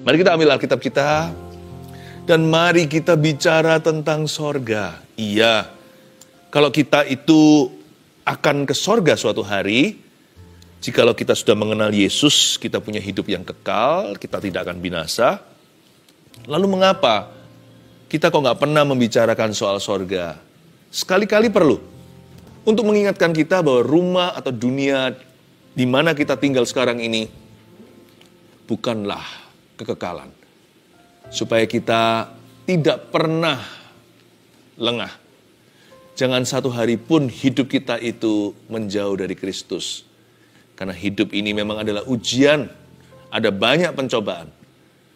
Mari kita ambil Alkitab kita dan mari kita bicara tentang sorga. Iya, kalau kita itu akan ke sorga suatu hari, jikalau kita sudah mengenal Yesus, kita punya hidup yang kekal, kita tidak akan binasa. Lalu mengapa kita kok nggak pernah membicarakan soal sorga? Sekali-kali perlu untuk mengingatkan kita bahwa rumah atau dunia di mana kita tinggal sekarang ini bukanlah kekekalan. Supaya kita tidak pernah lengah. Jangan satu hari pun hidup kita itu menjauh dari Kristus. Karena hidup ini memang adalah ujian, ada banyak pencobaan.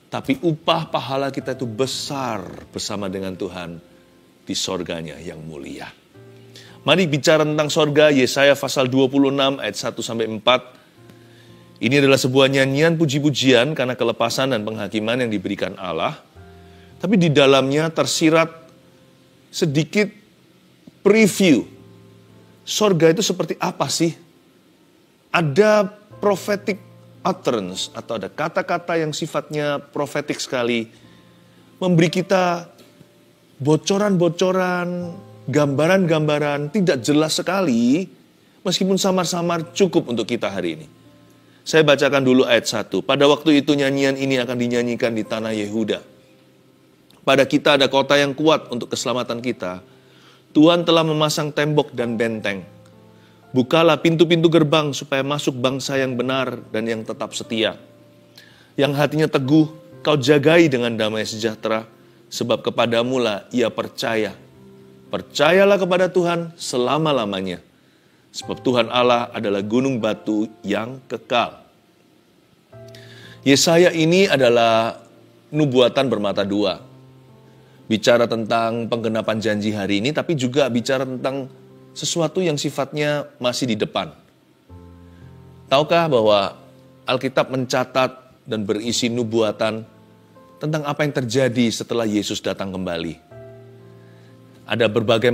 Tapi upah pahala kita itu besar bersama dengan Tuhan di sorganya yang mulia. Mari bicara tentang sorga, Yesaya pasal 26 ayat 1-4. Ini adalah sebuah nyanyian puji-pujian karena kelepasan dan penghakiman yang diberikan Allah. Tapi di dalamnya tersirat sedikit preview. Sorga itu seperti apa sih? Ada prophetic utterance atau ada kata-kata yang sifatnya profetik sekali. Memberi kita bocoran-bocoran, gambaran-gambaran tidak jelas sekali. Meskipun samar-samar cukup untuk kita hari ini. Saya bacakan dulu ayat 1. Pada waktu itu nyanyian ini akan dinyanyikan di tanah Yehuda. Pada kita ada kota yang kuat untuk keselamatan kita. Tuhan telah memasang tembok dan benteng. Bukalah pintu-pintu gerbang supaya masuk bangsa yang benar dan yang tetap setia. Yang hatinya teguh, kau jagai dengan damai sejahtera, sebab kepadamu lah ia percaya. Percayalah kepada Tuhan selama-lamanya. Sebab Tuhan Allah adalah gunung batu yang kekal. Yesaya ini adalah nubuatan bermata dua. Bicara tentang penggenapan janji hari ini, tapi juga bicara tentang sesuatu yang sifatnya masih di depan. Tahukah bahwa Alkitab mencatat dan berisi nubuatan tentang apa yang terjadi setelah Yesus datang kembali? Ada berbagai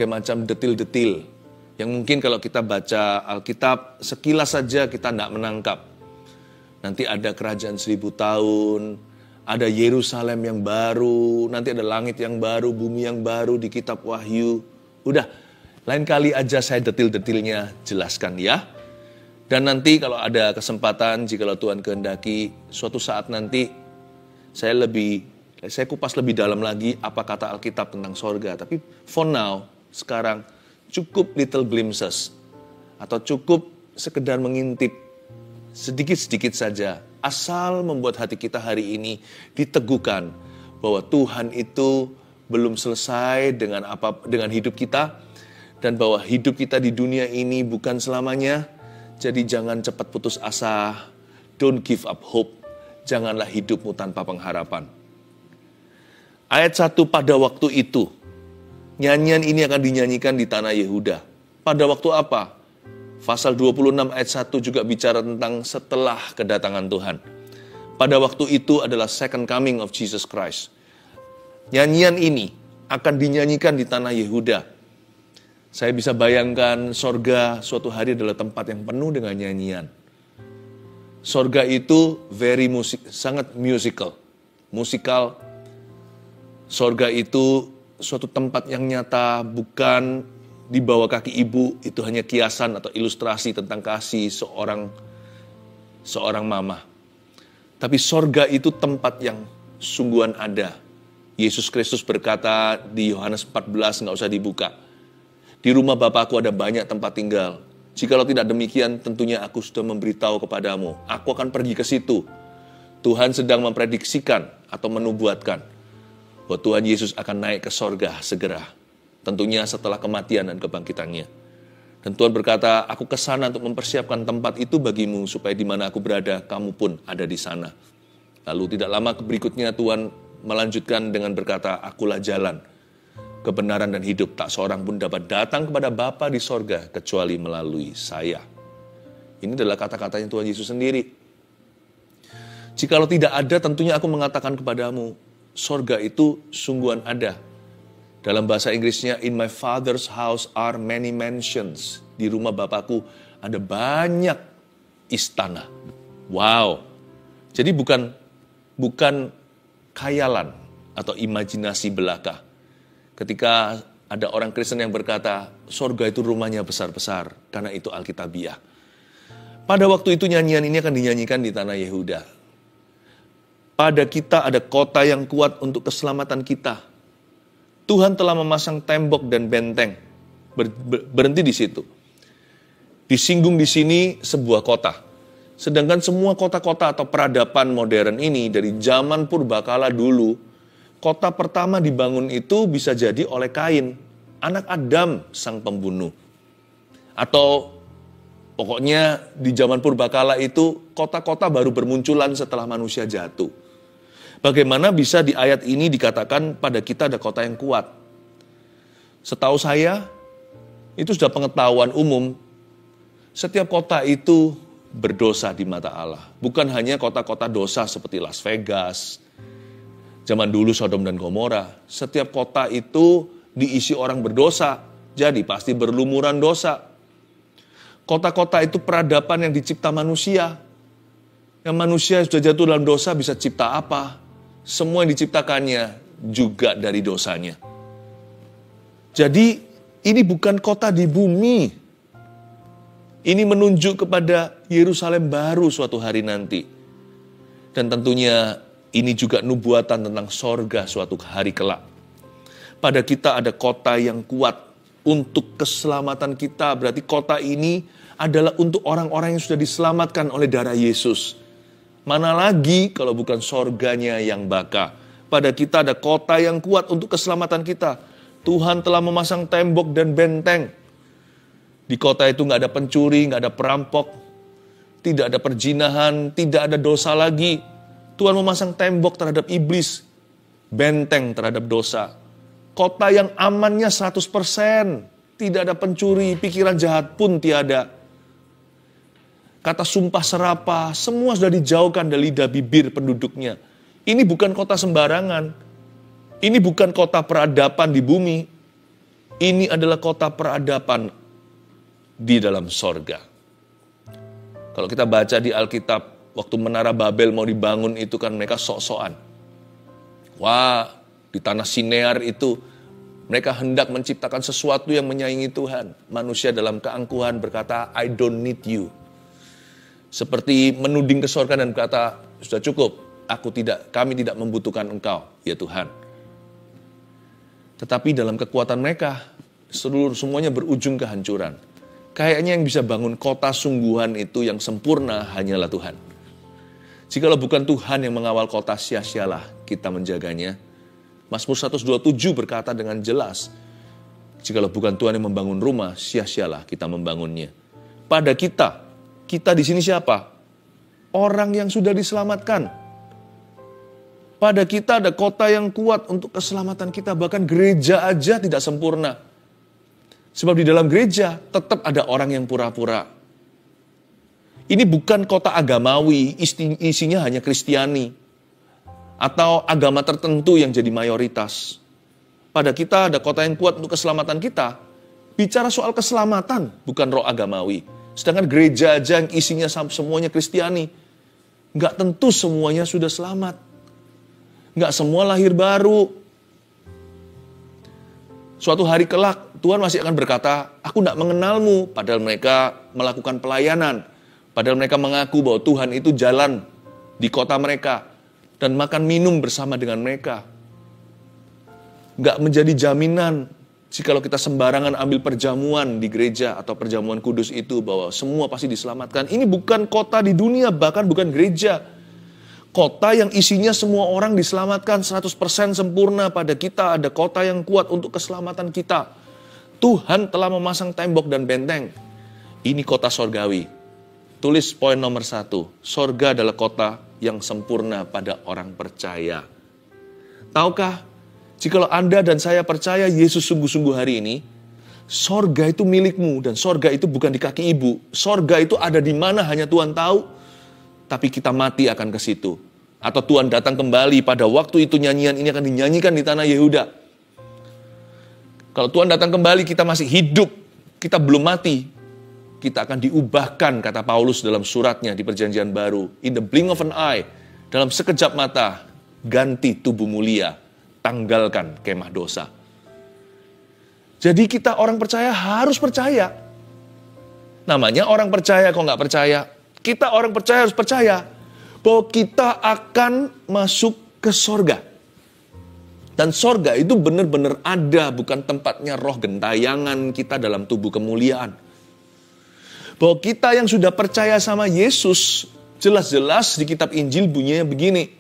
macam detil-detil yang mungkin kalau kita baca Alkitab sekilas saja kita tidak menangkap. Nanti ada kerajaan 1000 tahun, ada Yerusalem yang baru, nanti ada langit yang baru, bumi yang baru di kitab Wahyu. Udah, lain kali aja saya detil-detilnya jelaskan ya. Dan nanti kalau ada kesempatan, jikalau Tuhan kehendaki, suatu saat nanti saya kupas lebih dalam lagi apa kata Alkitab tentang sorga. Tapi for now, sekarang cukup little glimpses atau cukup sekedar mengintip sedikit-sedikit saja. Asal membuat hati kita hari ini diteguhkan bahwa Tuhan itu belum selesai dengan hidup kita dan bahwa hidup kita di dunia ini bukan selamanya. Jadi jangan cepat putus asa. Don't give up hope. Janganlah hidupmu tanpa pengharapan. Ayat 1, pada waktu itu. Nyanyian ini akan dinyanyikan di tanah Yehuda. Pada waktu apa? Pasal 26 ayat 1 juga bicara tentang setelah kedatangan Tuhan. Pada waktu itu adalah second coming of Jesus Christ. Nyanyian ini akan dinyanyikan di tanah Yehuda. Saya bisa bayangkan sorga suatu hari adalah tempat yang penuh dengan nyanyian. Sorga itu sangat musical. Musikal. Sorga itu suatu tempat yang nyata, bukan di bawah kaki ibu, itu hanya kiasan atau ilustrasi tentang kasih seorang mama. Tapi sorga itu tempat yang sungguhan ada. Yesus Kristus berkata di Yohanes 14, nggak usah dibuka. Di rumah Bapakku ada banyak tempat tinggal. Jikalau tidak demikian, tentunya aku sudah memberitahu kepadamu. Aku akan pergi ke situ. Tuhan sedang memprediksikan atau menubuatkan bahwa Tuhan Yesus akan naik ke sorga segera. Tentunya setelah kematian dan kebangkitannya. Dan Tuhan berkata, aku ke sana untuk mempersiapkan tempat itu bagimu, supaya di mana aku berada, kamu pun ada di sana. Lalu tidak lama berikutnya Tuhan melanjutkan dengan berkata, akulah jalan, kebenaran dan hidup. Tak seorang pun dapat datang kepada Bapa di sorga, kecuali melalui saya. Ini adalah kata-katanya Tuhan Yesus sendiri. Jikalau tidak ada, tentunya aku mengatakan kepadamu, sorga itu sungguhan ada. Dalam bahasa Inggrisnya, in my father's house are many mansions. Di rumah Bapakku ada banyak istana. Wow, Jadi bukan khayalan atau imajinasi belaka. Ketika ada orang Kristen yang berkata, sorga itu rumahnya besar-besar, karena itu Alkitabiah. Pada waktu itu nyanyian ini akan dinyanyikan di tanah Yehuda. Pada kita ada kota yang kuat untuk keselamatan kita. Tuhan telah memasang tembok dan benteng. Berhenti di situ. Disinggung di sini sebuah kota. Sedangkan semua kota-kota atau peradaban modern ini dari zaman purbakala dulu, kota pertama dibangun itu bisa jadi oleh Kain, anak Adam sang pembunuh. Atau pokoknya di zaman purbakala itu kota-kota baru bermunculan setelah manusia jatuh. Bagaimana bisa di ayat ini dikatakan pada kita ada kota yang kuat? Setahu saya, itu sudah pengetahuan umum. Setiap kota itu berdosa di mata Allah. Bukan hanya kota-kota dosa seperti Las Vegas, zaman dulu Sodom dan Gomora. Setiap kota itu diisi orang berdosa, jadi pasti berlumuran dosa. Kota-kota itu peradaban yang dicipta manusia. Yang manusia sudah jatuh dalam dosa bisa cipta apa? Semua yang diciptakannya juga dari dosanya. Jadi ini bukan kota di bumi. Ini menunjuk kepada Yerusalem baru suatu hari nanti. Dan tentunya ini juga nubuatan tentang sorga suatu hari kelak. Pada kita ada kota yang kuat untuk keselamatan kita. Berarti kota ini adalah untuk orang-orang yang sudah diselamatkan oleh darah Yesus. Mana lagi kalau bukan sorganya yang baka. Pada kita ada kota yang kuat untuk keselamatan kita. Tuhan telah memasang tembok dan benteng. Di kota itu nggak ada pencuri, nggak ada perampok, tidak ada perjinahan, tidak ada dosa lagi. Tuhan memasang tembok terhadap iblis, benteng terhadap dosa. Kota yang amannya 100%, tidak ada pencuri, pikiran jahat pun tiada. Kata sumpah serapah, semua sudah dijauhkan dari lidah bibir penduduknya. Ini bukan kota sembarangan, ini bukan kota peradaban di bumi, ini adalah kota peradaban di dalam sorga. Kalau kita baca di Alkitab, waktu Menara Babel mau dibangun itu kan mereka sok-sokan. Wah, di tanah Sinear itu mereka hendak menciptakan sesuatu yang menyaingi Tuhan. Manusia dalam keangkuhan berkata, I don't need you. Seperti menuding ke sorga dan berkata, sudah cukup, kami tidak membutuhkan engkau, ya Tuhan. Tetapi dalam kekuatan mereka, semuanya berujung kehancuran. Kayaknya yang bisa bangun kota sungguhan itu yang sempurna hanyalah Tuhan. Jikalau bukan Tuhan yang mengawal kota, sia-sialah kita menjaganya. Mazmur 127 berkata dengan jelas, jikalau bukan Tuhan yang membangun rumah, sia-sialah kita membangunnya. Pada kita di sini siapa? Orang yang sudah diselamatkan. Pada kita ada kota yang kuat untuk keselamatan kita, bahkan gereja aja tidak sempurna. Sebab di dalam gereja tetap ada orang yang pura-pura. Ini bukan kota agamawi, isinya hanya Kristiani. Atau agama tertentu yang jadi mayoritas. Pada kita ada kota yang kuat untuk keselamatan kita. Bicara soal keselamatan, bukan roh agamawi. Sedangkan gereja aja yang isinya semuanya Kristiani. Nggak tentu semuanya sudah selamat. Nggak semua lahir baru. Suatu hari kelak, Tuhan masih akan berkata, aku tidak mengenalmu. Padahal mereka melakukan pelayanan. Padahal mereka mengaku bahwa Tuhan itu jalan di kota mereka. Dan makan minum bersama dengan mereka. Nggak menjadi jaminan jikalau kita sembarangan ambil perjamuan di gereja atau perjamuan kudus itu bahwa semua pasti diselamatkan. Ini bukan kota di dunia, bahkan bukan gereja. Kota yang isinya semua orang diselamatkan 100% sempurna. Pada kita ada kota yang kuat untuk keselamatan kita. Tuhan telah memasang tembok dan benteng. Ini kota sorgawi. Tulis poin nomor 1. Sorga adalah kota yang sempurna pada orang percaya. Tahukah, jikalau Anda dan saya percaya Yesus sungguh-sungguh hari ini, sorga itu milikmu dan sorga itu bukan di kaki ibu. Sorga itu ada di mana hanya Tuhan tahu. Tapi kita mati akan ke situ. Atau Tuhan datang kembali pada waktu itu nyanyian ini akan dinyanyikan di tanah Yehuda. Kalau Tuhan datang kembali kita masih hidup, kita belum mati. Kita akan diubahkan, kata Paulus dalam suratnya di Perjanjian Baru. In the blink of an eye, Dalam sekejap mata, ganti tubuh mulia, tanggalkan kemah dosa. Jadi kita orang percaya harus percaya. Namanya orang percaya, kok nggak percaya? Kita orang percaya harus percaya bahwa kita akan masuk ke sorga. Dan sorga itu benar-benar ada, bukan tempatnya roh gentayangan kita dalam tubuh kemuliaan. Bahwa kita yang sudah percaya sama Yesus, jelas-jelas di kitab Injil bunyinya begini.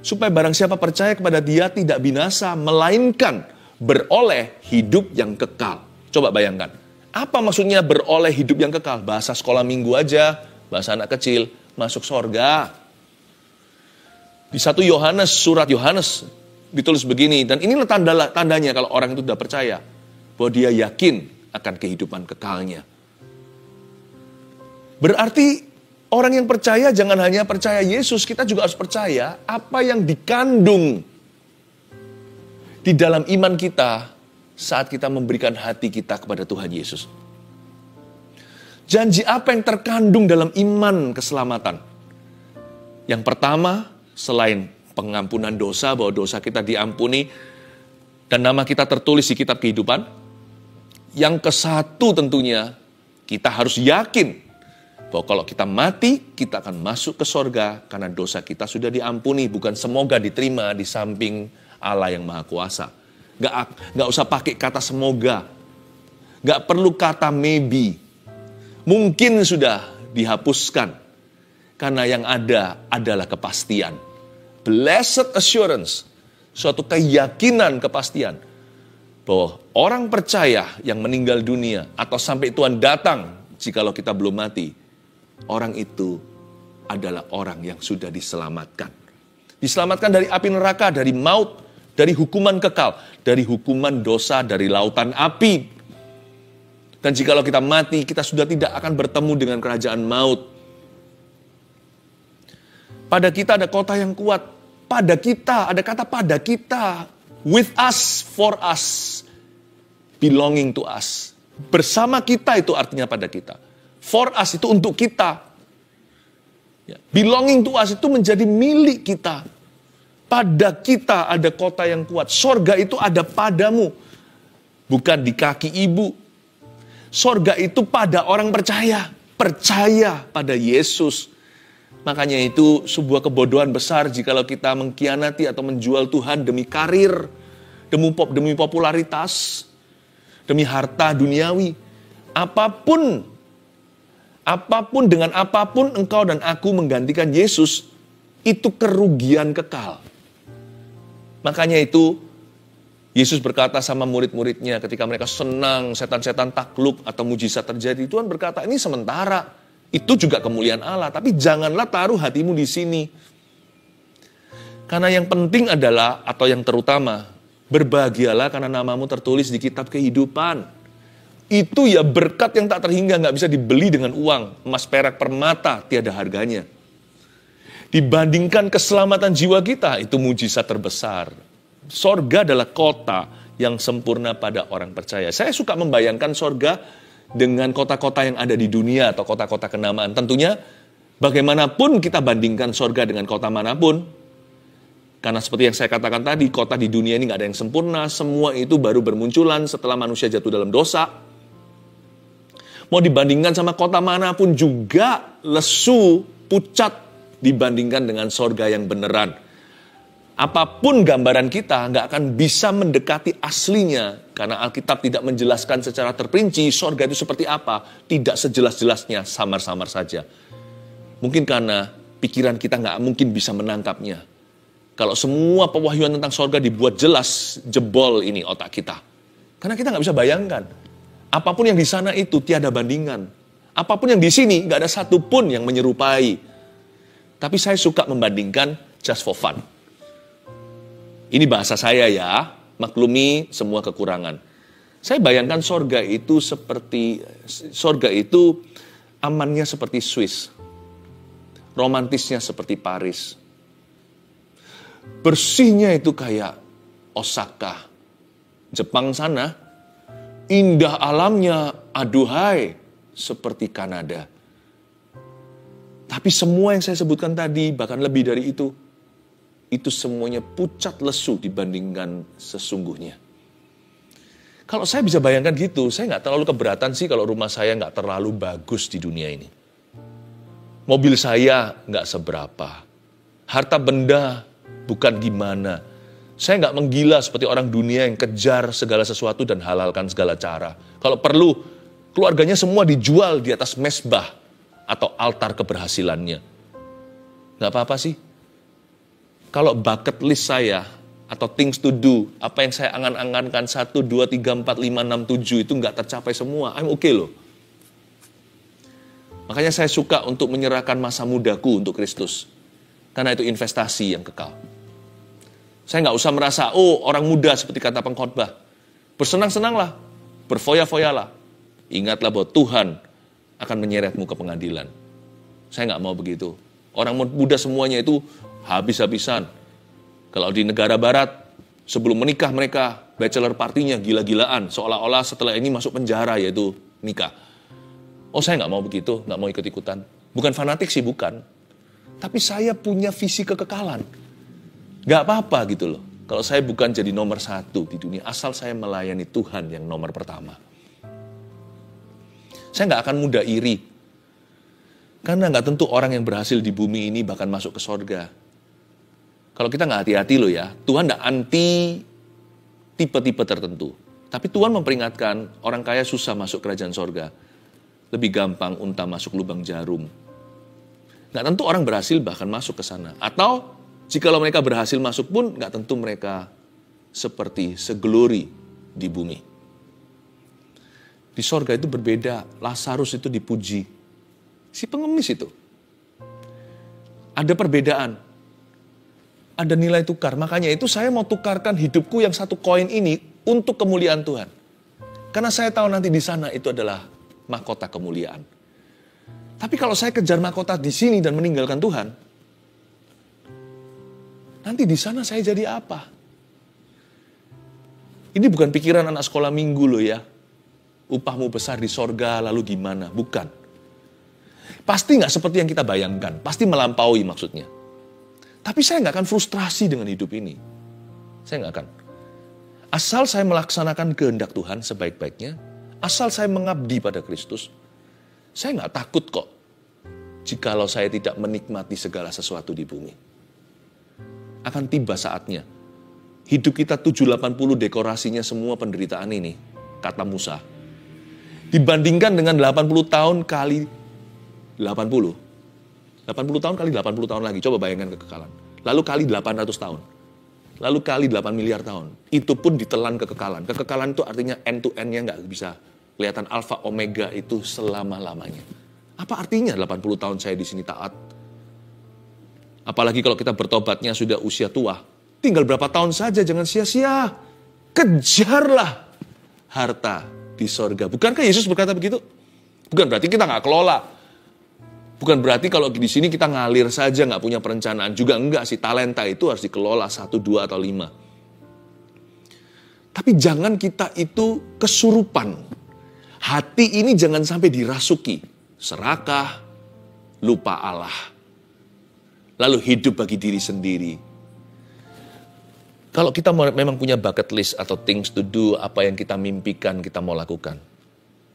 Supaya barang siapa percaya kepada Dia tidak binasa, melainkan beroleh hidup yang kekal. Coba bayangkan, apa maksudnya beroleh hidup yang kekal? Bahasa sekolah minggu aja, bahasa anak kecil, masuk sorga. Di 1 Yohanes, surat Yohanes, ditulis begini, dan inilah tandanya kalau orang itu sudah percaya, bahwa dia yakin akan kehidupan kekalnya. Berarti orang yang percaya jangan hanya percaya Yesus, kita juga harus percaya apa yang dikandung di dalam iman kita saat kita memberikan hati kita kepada Tuhan Yesus. Janji apa yang terkandung dalam iman keselamatan? Yang pertama, selain pengampunan dosa, bahwa dosa kita diampuni dan nama kita tertulis di kitab kehidupan. Yang kesatu tentunya, kita harus yakin bahwa kalau kita mati, kita akan masuk ke sorga karena dosa kita sudah diampuni, bukan semoga diterima di samping Allah yang Maha Kuasa. Nggak usah pakai kata semoga, nggak perlu kata maybe. Mungkin sudah dihapuskan karena yang ada adalah kepastian. Blessed assurance, suatu keyakinan kepastian bahwa orang percaya yang meninggal dunia atau sampai Tuhan datang jikalau kita belum mati, orang itu adalah orang yang sudah diselamatkan. Diselamatkan dari api neraka, dari maut, dari hukuman kekal, dari hukuman dosa, dari lautan api. Dan jikalau kita mati, kita sudah tidak akan bertemu dengan kerajaan maut. Pada kita ada kota yang kuat. Pada kita, ada kata pada kita. With us, for us, belonging to us. Bersama kita itu artinya pada kita. For us itu untuk kita. Belonging to us itu menjadi milik kita. Pada kita ada kota yang kuat. Sorga itu ada padamu. Bukan di kaki ibu. Sorga itu pada orang percaya. Percaya pada Yesus. Makanya itu sebuah kebodohan besar jikalau kita mengkhianati atau menjual Tuhan demi karir, demi popularitas, demi harta duniawi. Apapun dengan apapun engkau dan aku menggantikan Yesus, itu kerugian kekal. Makanya itu Yesus berkata sama murid-muridnya ketika mereka senang, setan-setan takluk atau mujizat terjadi. Tuhan berkata, ini sementara. Itu juga kemuliaan Allah, tapi janganlah taruh hatimu di sini. Karena yang penting adalah, atau yang terutama, berbahagialah karena namamu tertulis di kitab kehidupan. Itu ya berkat yang tak terhingga, gak bisa dibeli dengan uang. Emas, perak, permata, tiada harganya. Dibandingkan keselamatan jiwa kita, itu mujizat terbesar. Sorga adalah kota yang sempurna pada orang percaya. Saya suka membayangkan sorga dengan kota-kota yang ada di dunia atau kota-kota kenamaan. Tentunya bagaimanapun kita bandingkan sorga dengan kota manapun. Karena seperti yang saya katakan tadi, kota di dunia ini gak ada yang sempurna. Semua itu baru bermunculan setelah manusia jatuh dalam dosa. Mau dibandingkan sama kota manapun juga lesu, pucat dibandingkan dengan sorga yang beneran. Apapun gambaran kita nggak akan bisa mendekati aslinya. Karena Alkitab tidak menjelaskan secara terperinci sorga itu seperti apa. Tidak sejelas-jelasnya, samar-samar saja. Mungkin karena pikiran kita nggak mungkin bisa menangkapnya. Kalau semua pewahyuan tentang sorga dibuat jelas, jebol ini otak kita. Karena kita nggak bisa bayangkan. Apapun yang di sana itu tiada bandingan. Apapun yang di sini nggak ada satupun yang menyerupai. Tapi saya suka membandingkan just for fun. Ini bahasa saya ya, maklumi semua kekurangan. Saya bayangkan sorga itu amannya seperti Swiss. Romantisnya seperti Paris. Bersihnya itu kayak Osaka, Jepang sana. Indah alamnya, aduhai, seperti Kanada. Tapi semua yang saya sebutkan tadi, bahkan lebih dari itu semuanya pucat lesu dibandingkan sesungguhnya. Kalau saya bisa bayangkan gitu, saya nggak terlalu keberatan sih kalau rumah saya nggak terlalu bagus di dunia ini. Mobil saya nggak seberapa. Harta benda bukan gimana. Saya nggak menggila seperti orang dunia yang kejar segala sesuatu dan halalkan segala cara. Kalau perlu, keluarganya semua dijual di atas mezbah atau altar keberhasilannya. Nggak apa-apa sih. Kalau bucket list saya, atau things to do, apa yang saya angan-angankan 1, 2, 3, 4, 5, 6, 7 itu nggak tercapai semua, I'm okay loh. Makanya saya suka untuk menyerahkan masa mudaku untuk Kristus. Karena itu investasi yang kekal. Saya nggak usah merasa, orang muda seperti kata pengkhotbah. Bersenang-senanglah, berfoya-foyalah. Ingatlah bahwa Tuhan akan menyeretmu ke pengadilan. Saya nggak mau begitu. Orang muda semuanya itu habis-habisan. Kalau di negara barat, sebelum menikah mereka bachelor partinya gila-gilaan. Seolah-olah setelah ini masuk penjara, yaitu nikah. Saya nggak mau begitu, nggak mau ikut-ikutan. Bukan fanatik sih, bukan. Tapi saya punya visi kekekalan. Nggak apa-apa gitu loh. Kalau saya bukan jadi nomor 1 di dunia, asal saya melayani Tuhan yang nomor pertama. Saya nggak akan mudah iri. Karena nggak tentu orang yang berhasil di bumi ini bahkan masuk ke sorga. Kalau kita nggak hati-hati loh ya, Tuhan nggak anti tipe-tipe tertentu. Tapi Tuhan memperingatkan, orang kaya susah masuk kerajaan sorga. Lebih gampang unta masuk lubang jarum. Nggak tentu orang berhasil bahkan masuk ke sana. Atau jikalau mereka berhasil masuk pun, nggak tentu mereka seperti seglori di bumi. Di sorga itu berbeda, Lazarus itu dipuji. Si pengemis itu. Ada perbedaan. Ada nilai tukar. Makanya itu saya mau tukarkan hidupku yang 1 koin ini untuk kemuliaan Tuhan. Karena saya tahu nanti di sana itu adalah mahkota kemuliaan. Tapi kalau saya kejar mahkota di sini dan meninggalkan Tuhan, nanti di sana saya jadi apa? Ini bukan pikiran anak sekolah minggu loh ya. Upahmu besar di sorga, lalu gimana? Bukan. Pasti nggak seperti yang kita bayangkan. Pasti melampaui maksudnya. Tapi saya nggak akan frustrasi dengan hidup ini. Saya nggak akan. Asal saya melaksanakan kehendak Tuhan sebaik-baiknya, asal saya mengabdi pada Kristus, saya nggak takut kok jikalau saya tidak menikmati segala sesuatu di bumi. Akan tiba saatnya. Hidup kita 780 dekorasinya semua penderitaan ini, kata Musa. Dibandingkan dengan 80 tahun kali 80. 80 tahun kali 80 tahun lagi. Coba bayangkan kekekalan. Lalu kali 800 tahun. Lalu kali 8 miliar tahun. Itu pun ditelan kekekalan. Kekekalan itu artinya end to end-nya nggak bisa kelihatan alfa omega itu selama-lamanya. Apa artinya 80 tahun saya di sini taat? Apalagi kalau kita bertobatnya sudah usia tua. Tinggal berapa tahun saja, jangan sia-sia. Kejarlah harta di sorga. Bukankah Yesus berkata begitu? Bukan berarti kita nggak kelola. Bukan berarti kalau di sini kita ngalir saja, nggak punya perencanaan. Juga enggak sih, talenta itu harus dikelola 1, 2, atau 5. Tapi jangan kita itu kesurupan. Hati ini jangan sampai dirasuki. Serakah, lupa Allah. Lalu hidup bagi diri sendiri. Kalau kita memang punya bucket list atau things to do, apa yang kita mimpikan, kita mau lakukan.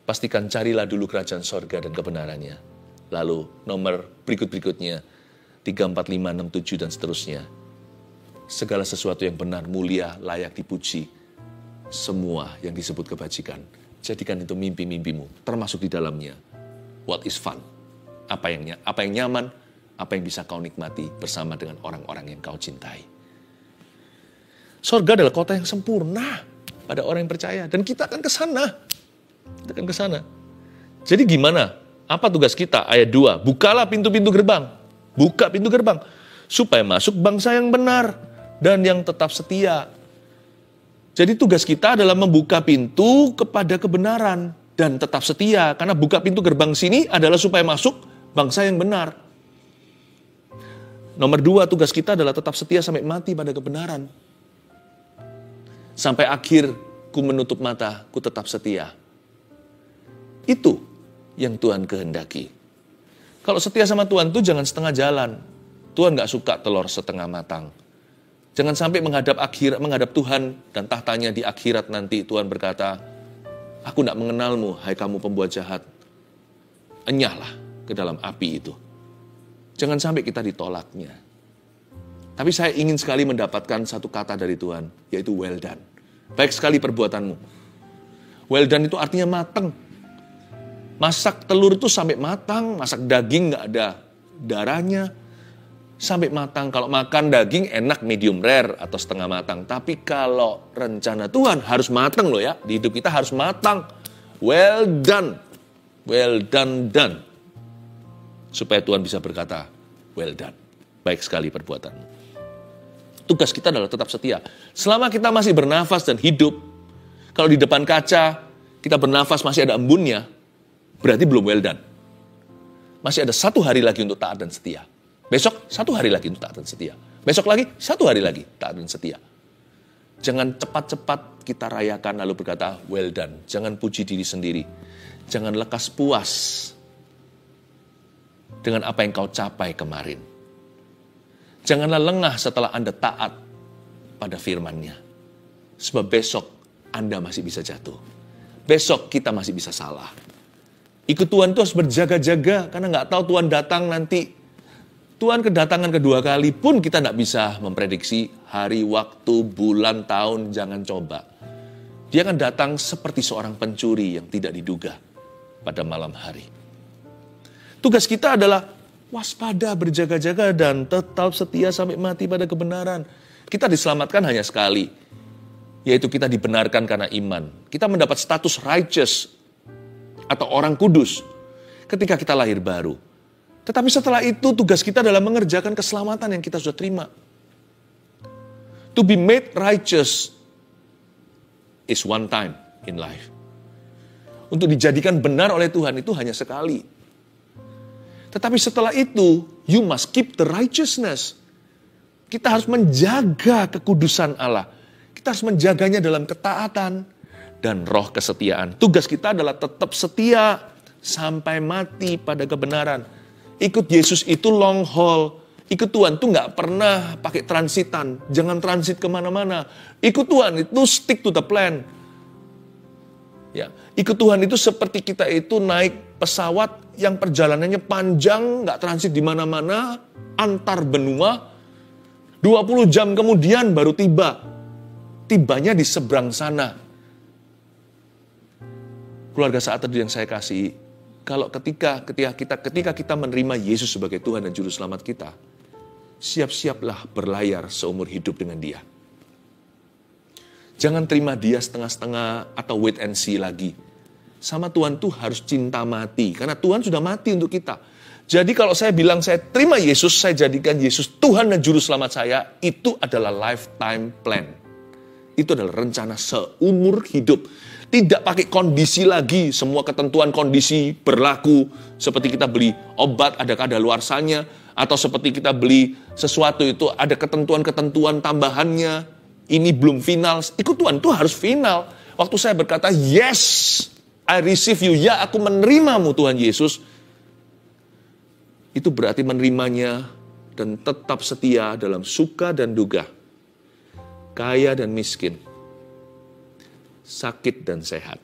Pastikan carilah dulu kerajaan sorga dan kebenarannya. Lalu nomor berikut-berikutnya, 3, 4, 5, 6, 7 dan seterusnya. Segala sesuatu yang benar, mulia, layak dipuji. Semua yang disebut kebajikan. Jadikan itu mimpi-mimpimu, termasuk di dalamnya. What is fun? Apa yang nyaman, apa yang bisa kau nikmati bersama dengan orang-orang yang kau cintai. Sorga adalah kota yang sempurna pada orang yang percaya. Dan kita akan ke sana. Kita akan ke sana. Jadi gimana? Apa tugas kita? Ayat 2. Bukalah pintu-pintu gerbang. Buka pintu gerbang. Supaya masuk bangsa yang benar. Dan yang tetap setia. Jadi tugas kita adalah membuka pintu kepada kebenaran. Dan tetap setia. Karena buka pintu gerbang sini adalah supaya masuk bangsa yang benar. Nomor 2, tugas kita adalah tetap setia sampai mati pada kebenaran. Sampai akhir ku menutup mata, ku tetap setia. Itu yang Tuhan kehendaki. Kalau setia sama Tuhan tuh jangan setengah jalan. Tuhan gak suka telur setengah matang. Jangan sampai menghadap Tuhan dan tahtanya di akhirat nanti Tuhan berkata, aku gak mengenalmu, hai kamu pembuat jahat. Enyahlah ke dalam api itu. Jangan sampai kita ditolaknya. Tapi saya ingin sekali mendapatkan satu kata dari Tuhan, yaitu well done. Baik sekali perbuatanmu. Well done itu artinya matang. Masak telur itu sampai matang, masak daging gak ada darahnya, sampai matang. Kalau makan daging enak medium rare atau setengah matang. Tapi kalau rencana Tuhan harus matang loh ya. Di hidup kita harus matang. Well done. Well done. Supaya Tuhan bisa berkata, well done. Baik sekali perbuatanmu. Tugas kita adalah tetap setia. Selama kita masih bernafas dan hidup, kalau di depan kaca kita bernafas masih ada embunnya, berarti belum well done. Masih ada 1 hari lagi untuk taat dan setia. Besok 1 hari lagi untuk taat dan setia. Besok lagi 1 hari lagi taat dan setia. Jangan cepat-cepat kita rayakan lalu berkata well done. Jangan puji diri sendiri. Jangan lekas puas dengan apa yang kau capai kemarin. Janganlah lengah setelah Anda taat pada firman-Nya. Sebab besok Anda masih bisa jatuh. Besok kita masih bisa salah. Ikut Tuhan itu harus berjaga-jaga, karena nggak tahu Tuhan datang nanti. Tuhan kedatangan kedua kali pun kita nggak bisa memprediksi hari, waktu, bulan, tahun, jangan coba. Dia akan datang seperti seorang pencuri yang tidak diduga pada malam hari. Tugas kita adalah waspada, berjaga-jaga, dan tetap setia sampai mati pada kebenaran. Kita diselamatkan hanya sekali, yaitu kita dibenarkan karena iman. Kita mendapat status righteous, atau orang kudus ketika kita lahir baru. Tetapi setelah itu tugas kita adalah mengerjakan keselamatan yang kita sudah terima. To be made righteous is one time in life. Untuk dijadikan benar oleh Tuhan itu hanya sekali. Tetapi setelah itu, you must keep the righteousness. Kita harus menjaga kekudusan Allah. Kita harus menjaganya dalam ketaatan dan roh kesetiaan. Tugas kita adalah tetap setia sampai mati pada kebenaran. Ikut Yesus itu long haul. Ikut Tuhan itu nggak pernah pakai transitan. Jangan transit kemana-mana. Ikut Tuhan itu stick to the plan. Ya, ikut Tuhan itu seperti kita itu naik pesawat yang perjalanannya panjang, nggak transit di mana-mana, antar benua. 20 jam kemudian baru tiba. Tibanya di seberang sana. Keluarga saat teduh yang saya kasih, kalau ketika kita menerima Yesus sebagai Tuhan dan Juru Selamat kita, siap-siaplah berlayar seumur hidup dengan Dia. Jangan terima Dia setengah-setengah atau wait and see lagi. Sama Tuhan tuh harus cinta mati, karena Tuhan sudah mati untuk kita. Jadi kalau saya bilang saya terima Yesus, saya jadikan Yesus Tuhan dan Juru Selamat saya, itu adalah lifetime plan. Itu adalah rencana seumur hidup. Tidak pakai kondisi lagi, semua ketentuan kondisi berlaku. Seperti kita beli obat, ada kadaluarsanya. Atau seperti kita beli sesuatu itu, ada ketentuan-ketentuan tambahannya. Ini belum final. Ikut Tuhan itu harus final. Waktu saya berkata, yes, I receive you. Ya, aku menerimamu Tuhan Yesus. Itu berarti menerimanya dan tetap setia dalam suka dan duka. Kaya dan miskin. Sakit dan sehat.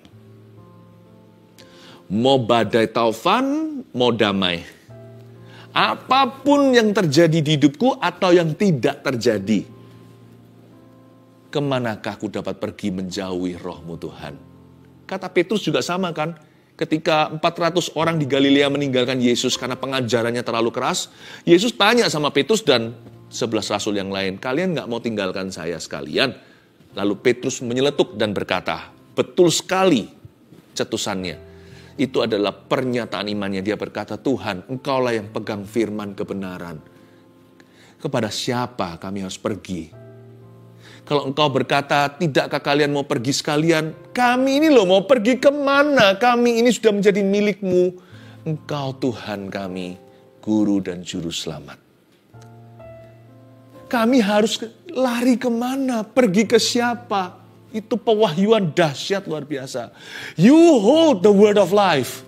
Mau badai taufan, mau damai. Apapun yang terjadi di hidupku atau yang tidak terjadi. Kemanakah aku dapat pergi menjauhi rohmu Tuhan? Kata Petrus juga sama kan? Ketika 400 orang di Galilea meninggalkan Yesus karena pengajarannya terlalu keras. Yesus tanya sama Petrus dan 11 rasul yang lain. Kalian gak mau tinggalkan saya sekalian? Lalu Petrus menyeletuk dan berkata, betul sekali cetusannya. Itu adalah pernyataan imannya. Dia berkata, Tuhan, Engkaulah yang pegang firman kebenaran. Kepada siapa kami harus pergi? Kalau Engkau berkata, tidakkah kalian mau pergi sekalian? Kami ini loh mau pergi kemana? Kami ini sudah menjadi milik-Mu. Engkau Tuhan kami, Guru dan Juru Selamat. Kami harus lari kemana? Pergi ke siapa? Itu pewahyuan dahsyat luar biasa. You hold the word of life.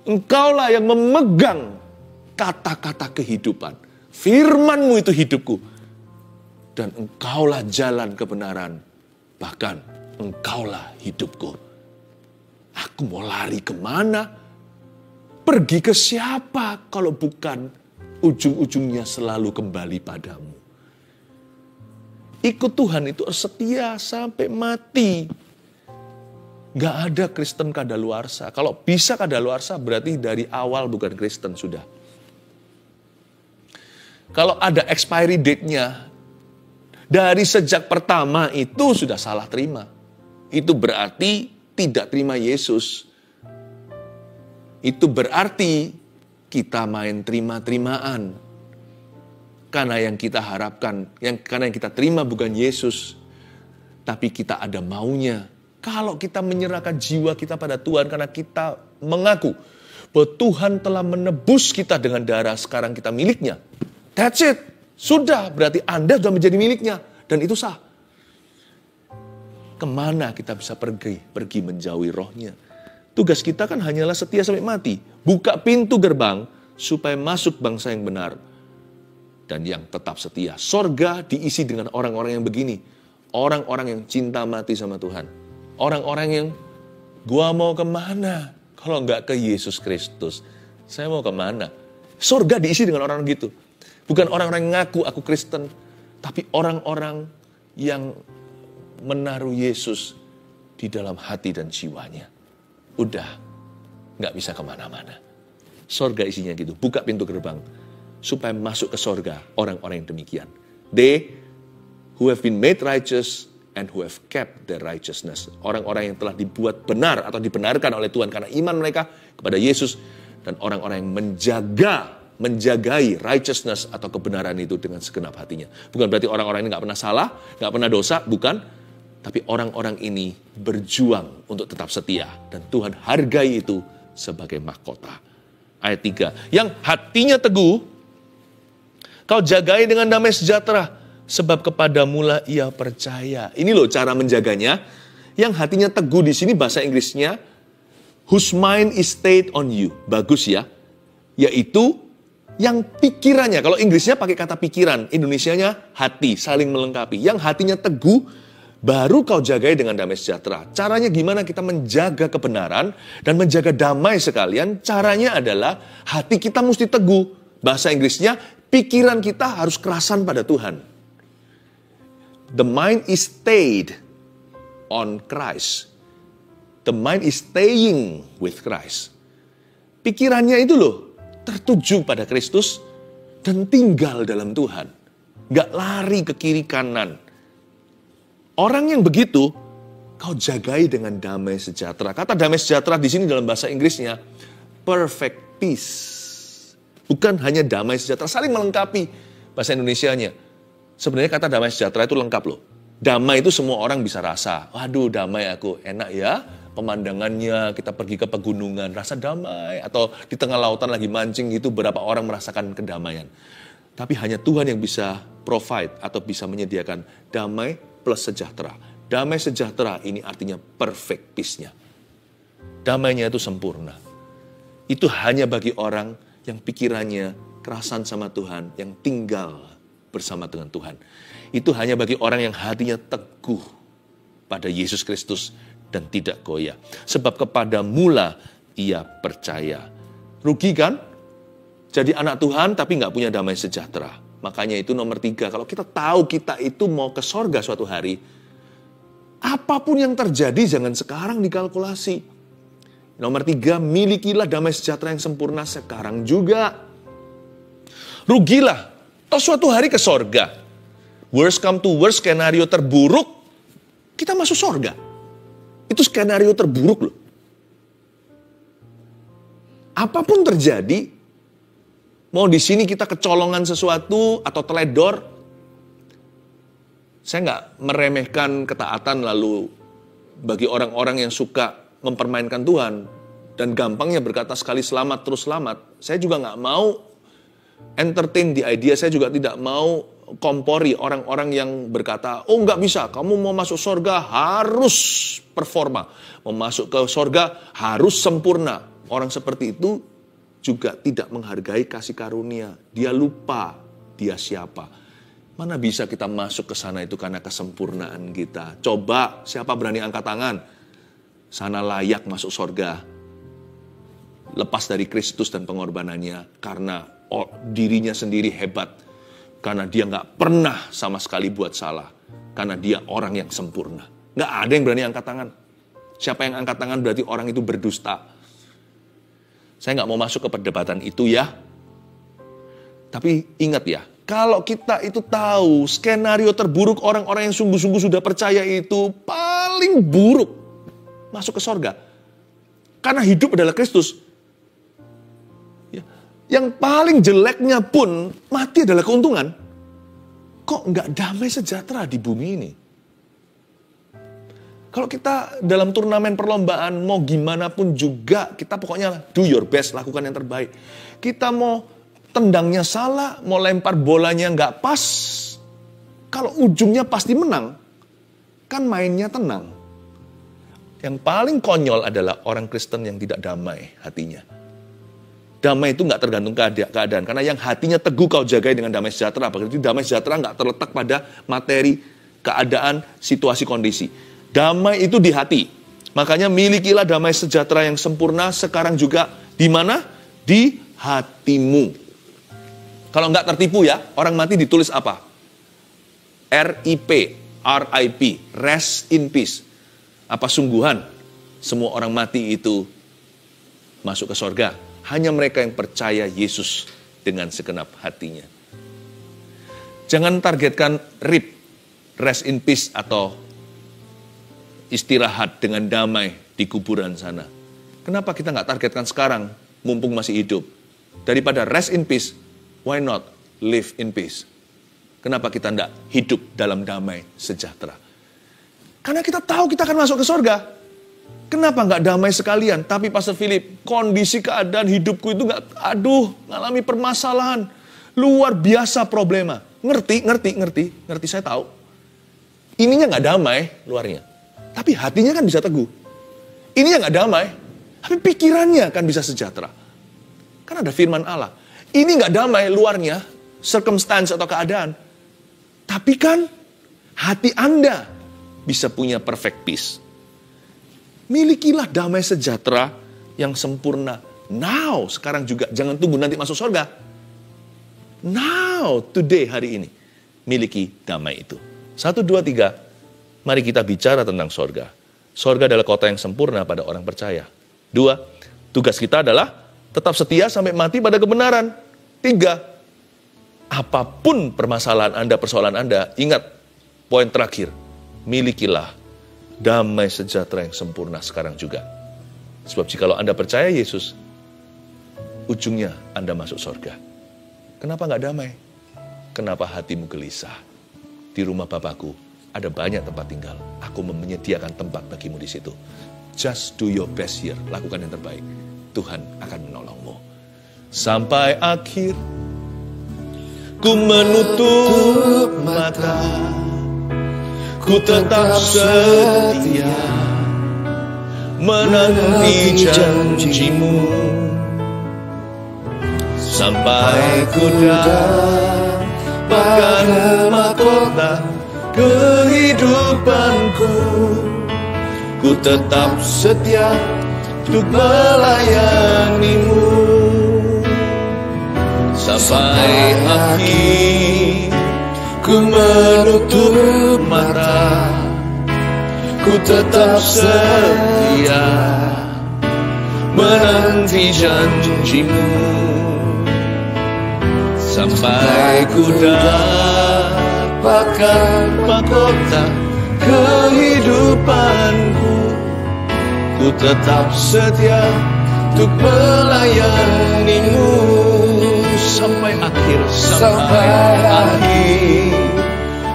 Engkaulah yang memegang kata-kata kehidupan. Firman-Mu itu hidupku. Dan Engkaulah jalan kebenaran. Bahkan Engkaulah hidupku. Aku mau lari kemana? Pergi ke siapa kalau bukan ujung-ujungnya selalu kembali padamu. Ikut Tuhan itu setia sampai mati. Gak ada Kristen kadaluarsa. Kalau bisa kadaluarsa berarti dari awal bukan Kristen sudah. Kalau ada expiry date-nya, dari sejak pertama itu sudah salah terima. Itu berarti tidak terima Yesus. Itu berarti kita main terima-terimaan. Karena yang kita harapkan, karena yang kita terima bukan Yesus, tapi kita ada maunya. Kalau kita menyerahkan jiwa kita pada Tuhan karena kita mengaku bahwa Tuhan telah menebus kita dengan darah, sekarang kita miliknya. That's it. Sudah, berarti Anda sudah menjadi miliknya. Dan itu sah. Kemana kita bisa pergi? Pergi menjauhi rohnya. Tugas kita kan hanyalah setia sampai mati. Buka pintu gerbang supaya masuk bangsa yang benar. Dan yang tetap setia. Sorga diisi dengan orang-orang yang begini. Orang-orang yang cinta mati sama Tuhan. Orang-orang yang, gua mau kemana? Kalau enggak ke Yesus Kristus, saya mau kemana? Sorga diisi dengan orang-orang gitu. Bukan orang-orang yang ngaku aku Kristen. Tapi orang-orang yang menaruh Yesus di dalam hati dan jiwanya. Udah, enggak bisa kemana-mana. Sorga isinya gitu. Buka pintu gerbang. Supaya masuk ke sorga orang-orang yang demikian. They who have been made righteous and who have kept their righteousness. Orang-orang yang telah dibuat benar atau dibenarkan oleh Tuhan karena iman mereka kepada Yesus. Dan orang-orang yang menjagai righteousness atau kebenaran itu dengan segenap hatinya. Bukan berarti orang-orang ini gak pernah salah, gak pernah dosa, bukan. Tapi orang-orang ini berjuang untuk tetap setia. Dan Tuhan hargai itu sebagai mahkota. Ayat 3. Yang hatinya teguh, kau jagai dengan damai sejahtera, sebab kepadamulah ia percaya. Ini loh cara menjaganya. Yang hatinya teguh di sini bahasa Inggrisnya, whose mind is stayed on you. Bagus ya. Yaitu yang pikirannya, kalau Inggrisnya pakai kata pikiran, Indonesianya hati, saling melengkapi. Yang hatinya teguh, baru kau jagai dengan damai sejahtera. Caranya gimana kita menjaga kebenaran dan menjaga damai sekalian? Caranya adalah hati kita mesti teguh. Bahasa Inggrisnya, pikiran kita harus kerasan pada Tuhan. The mind is stayed on Christ. The mind is staying with Christ. Pikirannya itu loh, tertuju pada Kristus dan tinggal dalam Tuhan. Gak lari ke kiri kanan. Orang yang begitu, kau jagai dengan damai sejahtera. Kata damai sejahtera di sini dalam bahasa Inggrisnya, perfect peace. Bukan hanya damai sejahtera, saling melengkapi bahasa Indonesianya. Sebenarnya kata damai sejahtera itu lengkap loh. Damai itu semua orang bisa rasa. Waduh, damai aku, enak ya. Pemandangannya, kita pergi ke pegunungan, rasa damai. Atau di tengah lautan lagi mancing gitu, berapa orang merasakan kedamaian. Tapi hanya Tuhan yang bisa provide atau bisa menyediakan damai plus sejahtera. Damai sejahtera ini artinya perfect peace-nya. Damainya itu sempurna. Itu hanya bagi orang yang pikirannya kerasan sama Tuhan, yang tinggal bersama dengan Tuhan. Itu hanya bagi orang yang hatinya teguh pada Yesus Kristus dan tidak goyah. Sebab kepadamulah ia percaya. Rugi kan? Jadi anak Tuhan tapi nggak punya damai sejahtera. Makanya itu nomor 3. Kalau kita tahu kita itu mau ke sorga suatu hari, apapun yang terjadi jangan sekarang dikalkulasi. Nomor 3, milikilah damai sejahtera yang sempurna sekarang juga. Rugilah. Toh suatu hari ke sorga. Worst come to worst, skenario terburuk, kita masuk sorga. Itu skenario terburuk loh. Apapun terjadi, mau di sini kita kecolongan sesuatu atau teledor, saya nggak meremehkan ketaatan lalu bagi orang-orang yang suka mempermainkan Tuhan dan gampangnya berkata sekali selamat terus selamat. Saya juga nggak mau entertain di idea, saya juga tidak mau kompori orang-orang yang berkata, oh nggak bisa, kamu mau masuk surga harus performa, mau masuk ke surga harus sempurna. orang seperti itu juga tidak menghargai kasih karunia. Dia lupa dia siapa. Mana bisa kita masuk ke sana itu karena kesempurnaan kita. Coba, siapa berani angkat tangan? Sana layak masuk surga. Lepas dari Kristus dan pengorbanannya. Karena dirinya sendiri hebat. Karena dia nggak pernah sama sekali buat salah. Karena dia orang yang sempurna. Nggak ada yang berani angkat tangan. Siapa yang angkat tangan berarti orang itu berdusta. Saya nggak mau masuk ke perdebatan itu ya. Tapi ingat ya, kalau kita itu tahu skenario terburuk orang-orang yang sungguh-sungguh sudah percaya itu paling buruk masuk ke sorga. Karena hidup adalah Kristus. Ya. Yang paling jeleknya pun mati adalah keuntungan. Kok nggak damai sejahtera di bumi ini? Kalau kita dalam turnamen perlombaan mau gimana pun juga, kita pokoknya do your best, lakukan yang terbaik. Kita mau tendangnya salah, mau lempar bolanya nggak pas, kalau ujungnya pasti menang, kan mainnya tenang. Yang paling konyol adalah orang Kristen yang tidak damai hatinya. Damai itu nggak tergantung keadaan, karena yang hatinya teguh kau jagai dengan damai sejahtera. Berarti damai sejahtera nggak terletak pada materi, keadaan, situasi, kondisi. Damai itu di hati. Makanya milikilah damai sejahtera yang sempurna sekarang juga di mana? Di hatimu. Kalau nggak tertipu ya, orang mati ditulis apa? RIP, RIP, rest in peace. Apa sungguhan semua orang mati itu masuk ke surga? Hanya mereka yang percaya Yesus dengan segenap hatinya. Jangan targetkan RIP, rest in peace atau istirahat dengan damai di kuburan sana. Kenapa kita nggak targetkan sekarang, mumpung masih hidup? Daripada rest in peace, why not live in peace? Kenapa kita nggak hidup dalam damai sejahtera? Karena kita tahu kita akan masuk ke surga. Kenapa nggak damai sekalian? Tapi Pastor Philip, kondisi keadaan hidupku itu ngalami permasalahan. Luar biasa problema. Ngerti, saya tahu. Ininya nggak damai, luarnya. Tapi hatinya kan bisa teguh. Ini yang gak damai, tapi pikirannya kan bisa sejahtera. Kan ada firman Allah. Ini gak damai luarnya, circumstance atau keadaan. Tapi kan hati Anda bisa punya perfect peace. Milikilah damai sejahtera yang sempurna. Now, sekarang juga. Jangan tunggu nanti masuk surga. Now, today, hari ini. Miliki damai itu. 1, 2, 3. Mari kita bicara tentang sorga. Sorga adalah kota yang sempurna pada orang percaya. 2, tugas kita adalah tetap setia sampai mati pada kebenaran. 3, apapun permasalahan Anda, persoalan Anda, ingat poin terakhir. Milikilah damai sejahtera yang sempurna sekarang juga. Sebab jikalau Anda percaya Yesus, ujungnya Anda masuk sorga. Kenapa nggak damai? Kenapa hatimu gelisah? Di rumah Bapakku ada banyak tempat tinggal. Aku menyediakan tempat bagimu di situ. Just do your best here. Lakukan yang terbaik. Tuhan akan menolongmu. Sampai akhir, ku menutup mata. Ku tetap setia menanti janjimu. Sampai ku dapatkan mahkota kehidupanku, ku tetap setia untuk melayanimu. Sampai akhir, ku menutup mata, ku tetap setia menanti janjimu. Sampai ku dapatkan mahkota kehidupanku, ku tetap setia untuk melayanimu. Sampai akhir,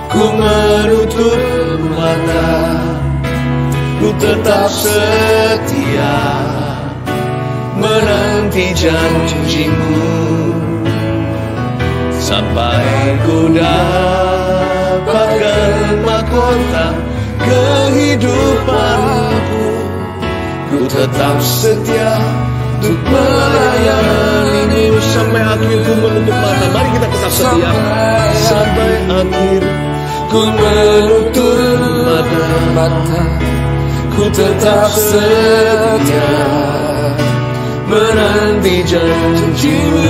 ku menutup mata, ku tetap setia menanti janjimu. Sampai ku dapatkan mahkota kehidupanku, ku tetap setia untuk melayanimu sampai akhir ku menutup mata. Mari kita tetap setia sampai akhir ku menutup mata. Ku tetap setia menanti janjimu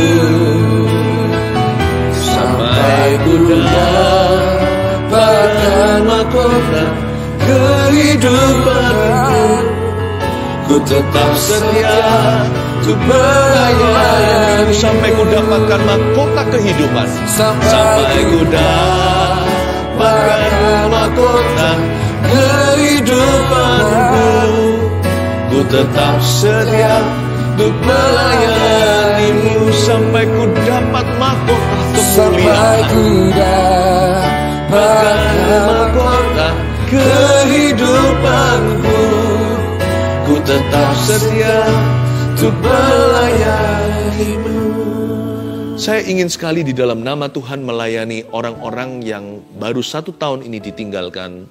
sampai ku dapatkan mahkota kehidupanku. Ku tetap setia untuk melayani sampai ku dapatkan mahkota kehidupan. Sampai ku dapatkan mahkota kehidupanku. Ku tetap setia untuk melayanimu sampai ku dapat mahkota kemuliaan. Sampai ku dapatkan mahkota kehidupanku. Ku tetap setia untuk melayanimu. Saya ingin sekali di dalam nama Tuhan melayani orang-orang yang baru 1 tahun ini ditinggalkan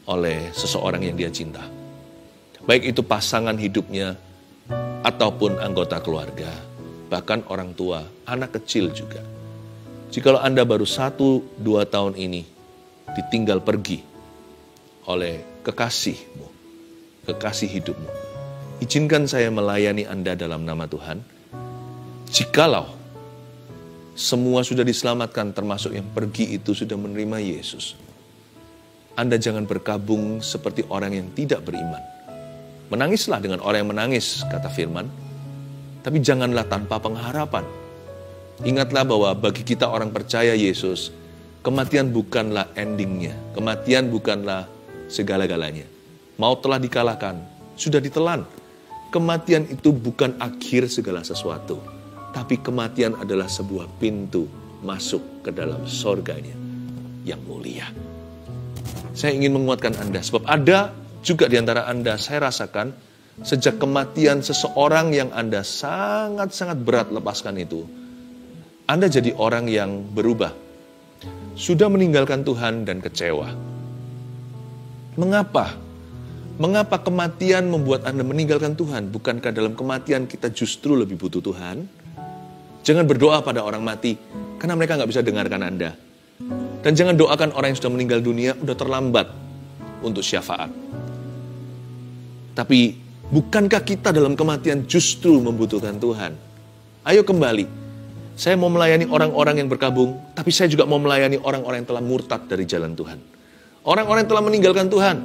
oleh seseorang yang dia cinta. Baik itu pasangan hidupnya, ataupun anggota keluarga, bahkan orang tua, anak kecil juga. Jikalau Anda baru 1-2 tahun ini ditinggal pergi oleh kekasihmu, kekasih hidupmu, izinkan saya melayani Anda dalam nama Tuhan. Jikalau semua sudah diselamatkan, termasuk yang pergi itu sudah menerima Yesus, Anda jangan berkabung seperti orang yang tidak beriman. Menangislah dengan orang yang menangis, kata firman, tapi janganlah tanpa pengharapan. Ingatlah bahwa bagi kita orang percaya Yesus, kematian bukanlah endingnya, kematian bukanlah segala-galanya. Maut telah dikalahkan, sudah ditelan. Kematian itu bukan akhir segala sesuatu, tapi kematian adalah sebuah pintu masuk ke dalam sorganya yang mulia. Saya ingin menguatkan Anda, sebab ada juga di antara Anda, saya rasakan sejak kematian seseorang yang Anda sangat-sangat berat lepaskan itu, Anda jadi orang yang berubah. Sudah meninggalkan Tuhan dan kecewa. Mengapa? Mengapa kematian membuat Anda meninggalkan Tuhan? Bukankah dalam kematian kita justru lebih butuh Tuhan? Jangan berdoa pada orang mati, karena mereka nggak bisa dengarkan Anda. Dan jangan doakan orang yang sudah meninggal dunia, udah terlambat untuk syafaat. Tapi bukankah kita dalam kematian justru membutuhkan Tuhan? Ayo kembali. Saya mau melayani orang-orang yang berkabung, tapi saya juga mau melayani orang-orang yang telah murtad dari jalan Tuhan. Orang-orang yang telah meninggalkan Tuhan.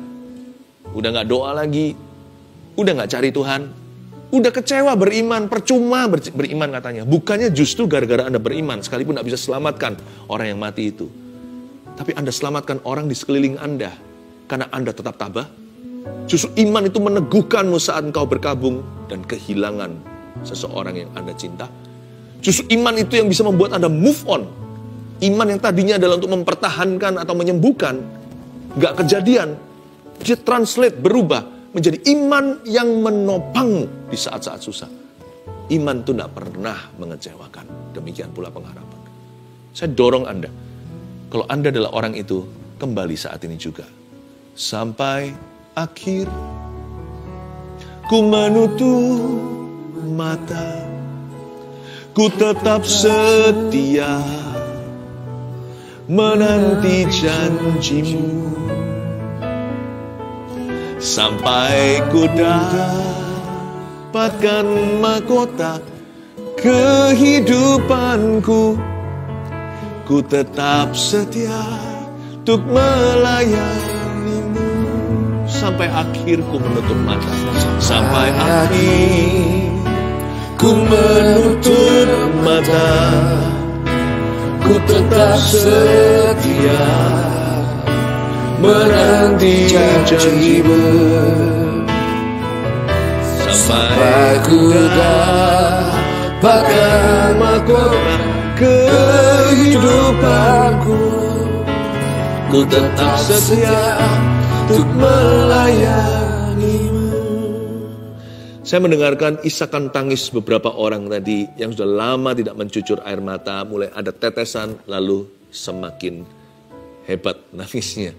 Udah gak doa lagi, udah gak cari Tuhan, udah kecewa beriman, percuma beriman katanya. Bukannya justru gara-gara Anda beriman, sekalipun gak bisa selamatkan orang yang mati itu. Tapi Anda selamatkan orang di sekeliling Anda, karena Anda tetap tabah. Justru iman itu meneguhkanmu saat engkau berkabung dan kehilangan seseorang yang Anda cinta. Justru iman itu yang bisa membuat Anda move on. Iman yang tadinya adalah untuk mempertahankan atau menyembuhkan, gak kejadian. Dia translate, berubah menjadi iman yang menopangmu di saat-saat susah. Iman itu gak pernah mengecewakan. Demikian pula pengharapan. Saya dorong Anda, kalau Anda adalah orang itu, kembali saat ini juga. Sampai akhir ku menutup mata, ku tetap setia menanti janjimu sampai ku dapatkan mahkota kehidupanku. Ku tetap setia untuk melayanimu sampai akhir ku menutup mata. Sampai akhir ku menutup mata, ku tetap setia menanti janjimu sampai ku dapatkan mahkota kehidupanku. Ku tetap setia untuk melayanimu. Saya mendengarkan isakan tangis beberapa orang tadi yang sudah lama tidak mencucur air mata, mulai ada tetesan lalu semakin hebat nangisnya.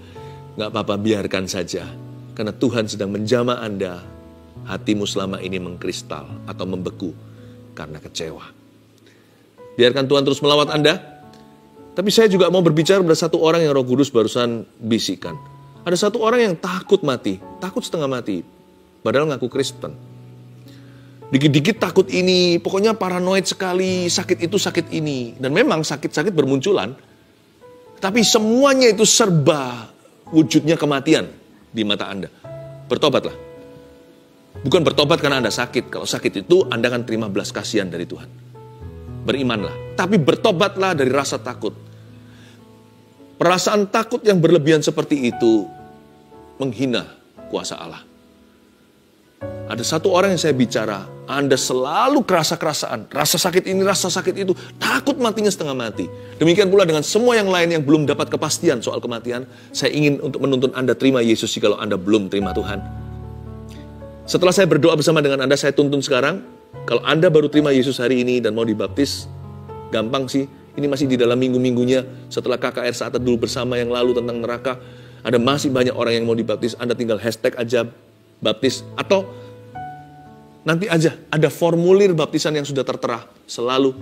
Gak apa-apa, biarkan saja. Karena Tuhan sedang menjamah Anda hatimu selama ini mengkristal atau membeku karena kecewa. Biarkan Tuhan terus melawat Anda. Tapi saya juga mau berbicara pada satu orang yang Roh Kudus barusan bisikan. Ada satu orang yang takut mati, takut setengah mati, padahal ngaku Kristen. Dikit-dikit takut ini, pokoknya paranoid sekali, sakit itu sakit ini. Dan memang sakit-sakit bermunculan, tapi semuanya itu serba wujudnya kematian di mata Anda. Bertobatlah. Bukan bertobat karena Anda sakit. Kalau sakit itu Anda akan terima belas kasihan dari Tuhan. Berimanlah. Tapi bertobatlah dari rasa takut. Perasaan takut yang berlebihan seperti itu menghina kuasa Allah. Ada satu orang yang saya bicara, Anda selalu kerasa-kerasaan, rasa sakit ini, rasa sakit itu, takut matinya setengah mati. Demikian pula dengan semua yang lain yang belum dapat kepastian soal kematian, saya ingin untuk menuntun Anda terima Yesus jika Anda belum terima Tuhan. Setelah saya berdoa bersama dengan Anda, saya tuntun sekarang, kalau Anda baru terima Yesus hari ini dan mau dibaptis, gampang sih, ini masih di dalam minggu-minggunya setelah KKR saat dulu bersama yang lalu tentang neraka, ada masih banyak orang yang mau dibaptis, Anda tinggal hashtag aja baptis, atau nanti aja ada formulir baptisan yang sudah tertera, selalu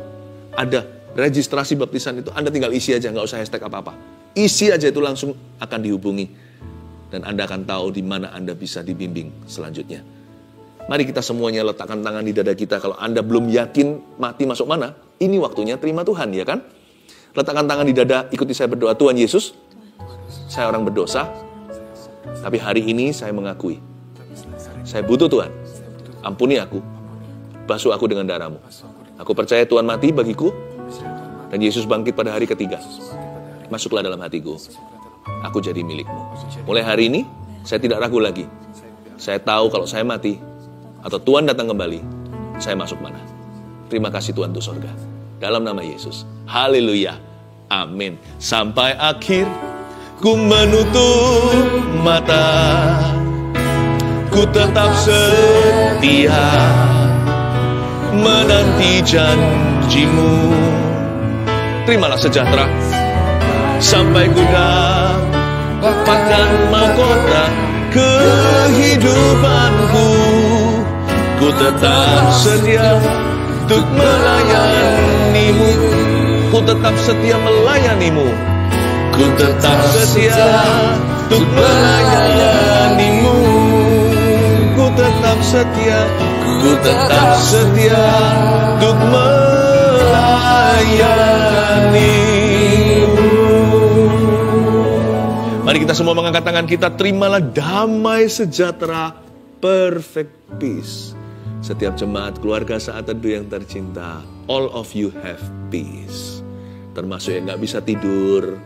ada registrasi baptisan itu, Anda tinggal isi aja, nggak usah hashtag apa-apa. Isi aja itu langsung akan dihubungi, dan Anda akan tahu di mana Anda bisa dibimbing selanjutnya. Mari kita semuanya letakkan tangan di dada kita. Kalau Anda belum yakin mati masuk mana, ini waktunya terima Tuhan, ya kan? Letakkan tangan di dada, ikuti saya berdoa. Tuhan Yesus, saya orang berdosa, tapi hari ini saya mengakui, saya butuh Tuhan. Ampuni aku, basuh aku dengan darah-Mu. Aku percaya Tuhan mati bagiku, dan Yesus bangkit pada hari ketiga. Masuklah dalam hatiku, aku jadi milik-Mu. Mulai hari ini, saya tidak ragu lagi. Saya tahu kalau saya mati, atau Tuhan datang kembali, saya masuk mana. Terima kasih Tuhan untuk surga. Dalam nama Yesus. Haleluya. Amin. Sampai akhir, ku menutup mata, ku tetap setia menanti janji-Mu. Terimalah sejahtera sampai ku dapatkan mahkota kehidupanku. Ku tetap setia untuk melayani-Mu. Ku tetap setia melayani-Mu. Ku tetap setia untuk melayani-Mu. Ku tetap setia, ku tetap setia untuk melayani-Mu. Mari kita semua mengangkat tangan kita, terimalah damai sejahtera, perfect peace. Setiap jemaat keluarga saat teduh yang tercinta, all of you have peace. Termasuk yang gak bisa tidur,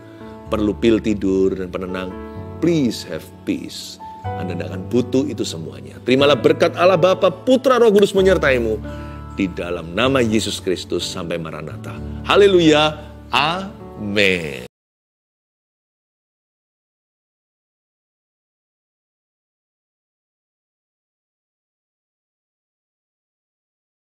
perlu pil tidur dan penenang, please have peace. Anda tidak akan butuh itu semuanya. Terimalah berkat Allah Bapa, Putra, Roh Kudus menyertai-Mu. Di dalam nama Yesus Kristus sampai Maranatha. Haleluya. Amin.